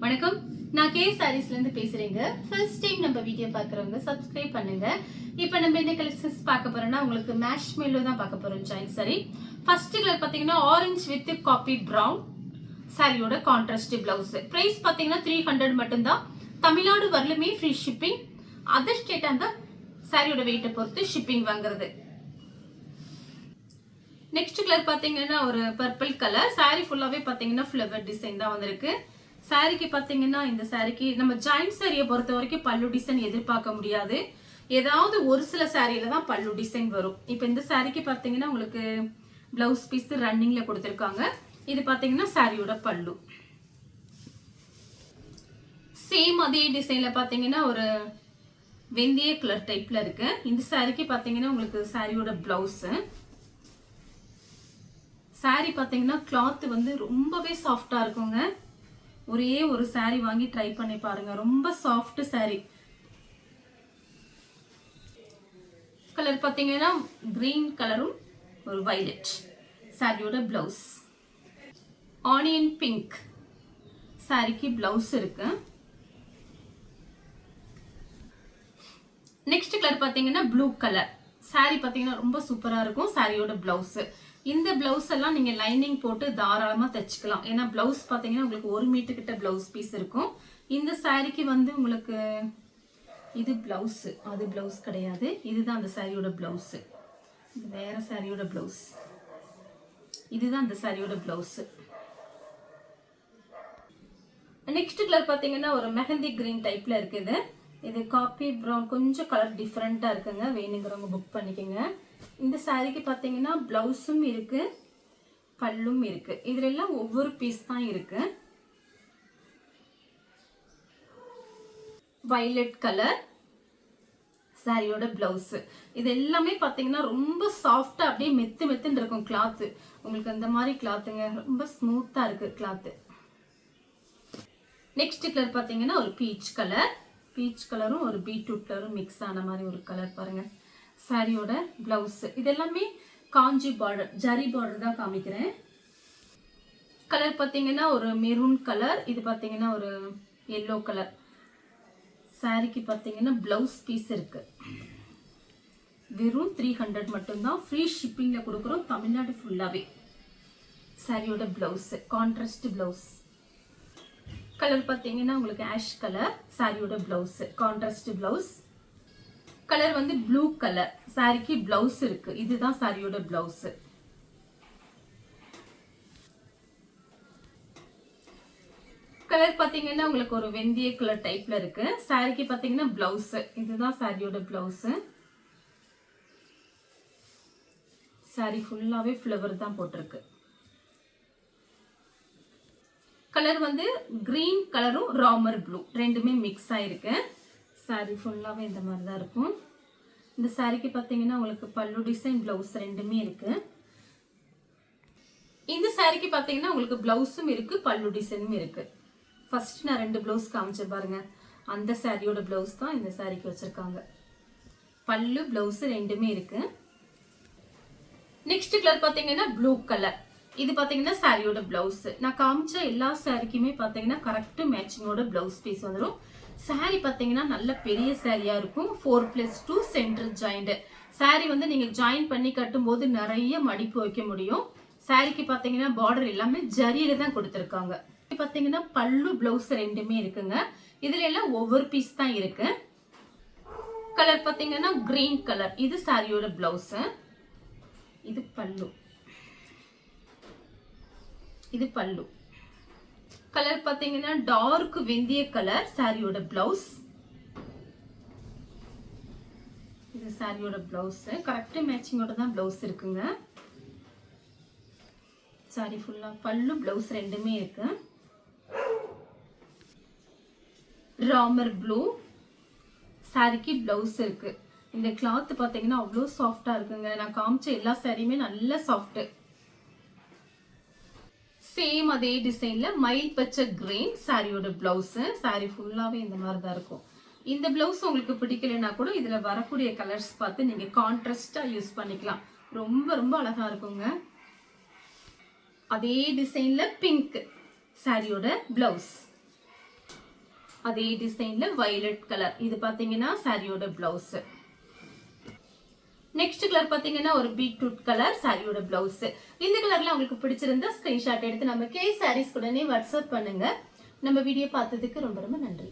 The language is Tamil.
வணக்கம், நான் கே சாரீஸ்ல இருந்து பேசுறேங்க. ஃபர்ஸ்ட் டைம் நம்ம வீடியோ பார்க்குறவங்க சப்ஸ்கிரைப் பண்ணுங்க. இப்போ நம்ம என்ன கலெக்ஷன்ஸ் பார்க்க போறோம்னா உங்களுக்கு மேஷ் மெல்லோ தான் பார்க்க போறோம். ஜாயின் சாரி ஃபர்ஸ்ட் கலர் பார்த்தீங்கன்னா ஆரஞ்சு வித் காபி பிரவுன் சாரியோட கான்ட்ராஸ்ட் பிளவுஸ். பிரைஸ் பார்த்தீங்கன்னா 300 மட்டும்தான். தமிழ்நாடு வரலுமே ஃப்ரீ ஷிப்பிங். அதர் ஸ்டேட் அந்த சாரியோட வெயிட்டை பொறுத்து ஷிப்பிங் வாங்குறது. நெக்ஸ்ட் கலர் பார்த்தீங்கன்னா ஒரு பர்பிள் கலர். சாரி ஃபுல்லாவே பார்த்தீங்கன்னா ஃப்ளவர் டிசைன் தான் வந்திருக்கு. சாரிக்கு பார்த்தீங்கன்னா இந்த சாரிக்கு நம்ம ஜாயிண்ட் சாரியை பொறுத்த வரைக்கும் பல்லு டிசைன் எதிர்பார்க்க முடியாது. ஏதாவது ஒரு சில சாரியில தான் பல்லு டிசைன் வரும். இப்போ இந்த சாரிக்கு பார்த்தீங்கன்னா உங்களுக்கு பிளவுஸ் பீஸ் ரன்னிங்ல கொடுத்துருக்காங்க. இது பார்த்தீங்கன்னா சாரியோட பல்லு. சேம் அதே டிசைன்ல பார்த்தீங்கன்னா ஒரு வெந்தய கலர் டைப்ல இருக்கு. இந்த சாரிக்கு பார்த்தீங்கன்னா உங்களுக்கு சாரியோட பிளவுஸ். சாரி பார்த்தீங்கன்னா கிளாத் வந்து ரொம்பவே சாஃப்டா இருக்குங்க. ஒரே ஒரு சாரி வாங்கி ட்ரை பண்ணி பாருங்க. ரொம்ப சாஃப்ட் சாரி. கலர் பார்த்தீங்கன்னா கிரீன் கலரும் ஒரு வயலட். சாரியோட பிளவுஸ் ஆனியன் பிங்க். சாரிக்கு பிளவுஸ் இருக்கு. நெக்ஸ்ட் கலர் பார்த்தீங்கன்னா ப்ளூ கலர். சாரி பார்த்தீங்கன்னா ரொம்ப சூப்பரா இருக்கும். சாரியோட பிளவுஸ். இந்த பிளவுஸ் எல்லாம் நீங்க லைனிங் போட்டு தாராளமா தைச்சுக்கலாம். ஏன்னா பிளவுஸ் பாத்தீங்கன்னா உங்களுக்கு 1 மீட்டர் கிட்ட பிளவுஸ் பீஸ் இருக்கும். இந்த சாரிக்கு வந்து உங்களுக்கு இது பிளவுஸ், அது பிளவுஸ் கிடையாது. இதுதான் அந்த சாரியோட பிளவுஸ். இது வேற சாரியோட பிளவுஸ். இதுதான் அந்த சாரியோட பிளவுஸ். நெக்ஸ்ட் கலர் பாத்தீங்கன்னா ஒரு மெஹந்தி கிரீன் டைப்ல இருக்குது. இது காபி ப்ரௌன், கொஞ்சம் கலர் டிஃப்ரெண்டா இருக்குங்க. வேணுங்கிறவங்க புக் பண்ணிக்கோங்க. இந்த சாரிக்கு பார்த்தீங்கன்னா பிளவுஸும் இருக்கு, பல்லும் இருக்கு. இதுல எல்லாம் ஒவ்வொரு பீஸ் தான் இருக்கு. வயலட் கலர் சாரியோட பிளவுஸ். இது எல்லாமே பார்த்தீங்கன்னா ரொம்ப சாஃப்டா அப்படியே மெத்து மெத்துன்னு இருக்கும் கிளாத். உங்களுக்கு அந்த மாதிரி கிளாத்துங்க, ரொம்ப ஸ்மூத்தா இருக்கு கிளாத். நெக்ஸ்ட் கலர் பார்த்தீங்கன்னா ஒரு பீச் கலர். பீச் கலரும் ஒரு பீட்ரூட் கலரும் மிக்ஸ் ஆன மாதிரி ஒரு கலர் பாருங்க. சாரியோட பிளவுஸ். இது எல்லாமே காஞ்சி பார்டர், ஜரி பார்டர் தான் காமிக்கிறேன். கலர் பார்த்தீங்கன்னா ஒரு மெரூன் கலர். இது பார்த்தீங்கன்னா ஒரு எல்லோ கலர். சாரிக்கு பார்த்தீங்கன்னா பிளவுஸ் பீஸ் இருக்கு. வெறும் 300 மட்டும்தான். ஃப்ரீ ஷிப்பிங்ல கொடுக்குறோம் தமிழ்நாடு ஃபுல்லாவே. சாரியோட பிளவுஸ் கான்ட்ராஸ்ட் பிளவுஸ். கலர் பார்த்தீங்கன்னா உங்களுக்கு ஆஷ் கலர். சாரியோட பிளவுஸ் கான்ட்ராஸ்ட் பிளவுஸ். கலர் வந்து ப்ளூ கலர். சாரிக்கு பிளவுஸ் இருக்கு. இதுதான் சாரியோட பிளவுஸ். கலர் பாத்தீங்கன்னா உங்களுக்கு ஒரு வெந்தய கலர் டைப்ல இருக்கு. சாரிக்கு பாத்தீங்கன்னா பிளவுஸ். இதுதான் சாரியோட பிளவுஸ். சாரி ஃபுல்லாவே ஃப்ளவர் தான் போட்டிருக்கு. கலர் வந்து கிரீன் கலரும் ராமர் ப்ளூ ரெண்டுமே மிக்ஸ் ஆயிருக்கு. சாரி ஃபுல்லாவே இந்த மாதிரி தான் இருக்கும். இந்த சாரிக்கு பார்த்தீங்கன்னா உங்களுக்கு பல்லு டிசைன், பிளவுஸ் ரெண்டுமே இருக்கு. இந்த சாரிக்கு பார்த்தீங்கன்னா உங்களுக்கு பிளவுஸும் இருக்கு, பல்லு டிசைனும் இருக்கு. ஃபர்ஸ்ட் நான் 2 பிளவுஸ் காமிச்சேன் பாருங்க. அந்த சாரியோட பிளவுஸ் தான் இந்த சாரிக்கு வச்சிருக்காங்க. பல்லு பிளவுஸ் ரெண்டுமே இருக்கு. நெக்ஸ்ட் கலர் பார்த்தீங்கன்னா ப்ளூ கலர். இது பார்த்தீங்கன்னா சாரியோட பிளவுஸ். நான் காமிச்ச எல்லா சாரிக்குமே பார்த்தீங்கன்னா கரெக்ட் மேட்சிங்கோட பிளவுஸ் பீஸ் வந்துடும். சாரி பார்த்தீங்கன்னா நல்ல பெரிய சாரியா இருக்கும். 4+2 சென்டர் ஜாயிண்ட். சாரி வந்து நீங்க ஜாயின் பண்ணி கட்டும் போது நிறைய மடிப்பு வைக்க முடியும். சாரிக்கு பார்த்தீங்கன்னா பார்டர் எல்லாமே ஜரியில தான் கொடுத்துருக்காங்க. பார்த்தீங்கன்னா பல்லு பிளவுஸ் ரெண்டுமே இருக்குங்க. இதுல எல்லாம் ஒவ்வொரு பீஸ் தான் இருக்கு. கலர் பார்த்தீங்கன்னா கிரீன் கலர். இது சாரியோட பிளவுஸ். இது பல்லு. இது பல்லு. கலர் பார்த்தீங்கன்னா டார்க் வெந்தய கலர். சாரியோட பிளவுஸ். இது சாரியோட பிளவுஸ். கரெக்ட் மேட்சிங்கோட தான் பிளவுஸ் இருக்குங்க. சாரி ஃபுல்லா பல்லு பிளவுஸ் ரெண்டுமே இருக்கு. ராமர் ப்ளூ. சாரிக்கு பிளவுஸ் இருக்கு. இந்த கிளாத் பார்த்தீங்கன்னா அவ்வளோ சாஃப்டா இருக்குங்க. நான் காமிச்ச எல்லா சாரியுமே நல்ல சாஃப்ட். சேம் அதே டிசைன்ல மயில் பச்சை கிரீன். சாரியோட பிளவுஸ். சாரி ஃபுல்லாவே இந்த மாதிரி தான் இருக்கும். இந்த பிளவுஸ் உங்களுக்கு பிடிக்கலனா கூட இதுல வரக்கூடிய கலர்ஸ் பார்த்து நீங்க கான்ட்ராஸ்டா யூஸ் பண்ணிக்கலாம். ரொம்ப ரொம்ப அழகா இருக்குங்க. அதே டிசைன்ல பிங்க் சாரியோட பிளவுஸ். அதே டிசைன்ல வயலட் கலர். இது பாத்தீங்கன்னா சாரியோட பிளவுஸ். நெக்ஸ்ட் கலர் பாத்தீங்கன்னா ஒரு பீட்ரூட் கலர் சாரியோட பிளவுஸ். இந்த கலர்ல உங்களுக்கு பிடிச்சிருந்தா ஸ்கிரீன்ஷாட் எடுத்து நம்ம கே சாரீஸ் உடனே வாட்ஸ்அப் பண்ணுங்க. நம்ம வீடியோ பார்த்ததுக்கு ரொம்ப ரொம்ப நன்றி.